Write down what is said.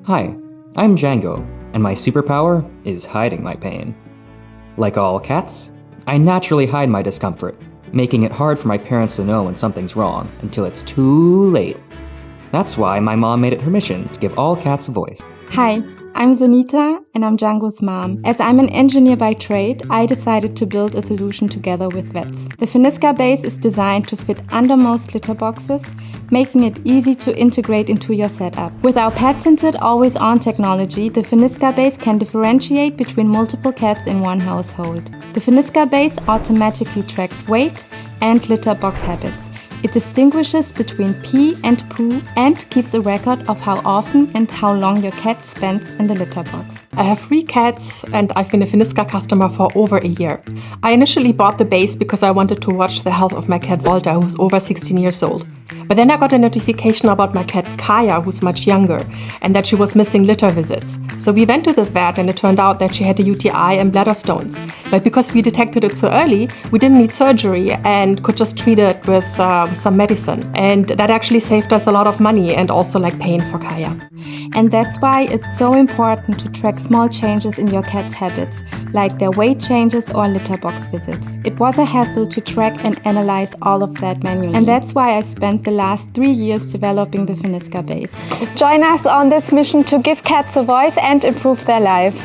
Hi, I'm Django, and my superpower is hiding my pain. Like all cats, I naturally hide my discomfort, making it hard for my parents to know when something's wrong until it's too late. That's why my mom made it her mission to give all cats a voice. Hi, I'm Sunita and I'm Django's mom. As I'm an engineer by trade, I decided to build a solution together with vets. The Finiska base is designed to fit under most litter boxes, making it easy to integrate into your setup. With our patented always-on technology, the Finiska base can differentiate between multiple cats in one household. The Finiska base automatically tracks weight and litter box habits. It distinguishes between pee and poo and keeps a record of how often and how long your cat spends in the litter box. I have 3 cats and I've been a Finiska customer for over a year. I initially bought the base because I wanted to watch the health of my cat Volta, who's over 16 years old. But then I got a notification about my cat Kaya, who's much younger, and that she was missing litter visits. So we went to the vet and it turned out that she had a UTI and bladder stones. But because we detected it so early, we didn't need surgery and could just treat it with some medicine. And that actually saved us a lot of money and also pain for Kaya. And that's why it's so important to track small changes in your cat's habits, like their weight changes or litter box visits. It was a hassle to track and analyze all of that manually. And that's why I spent the last 3 years developing the Finiska base. Join us on this mission to give cats a voice and improve their lives.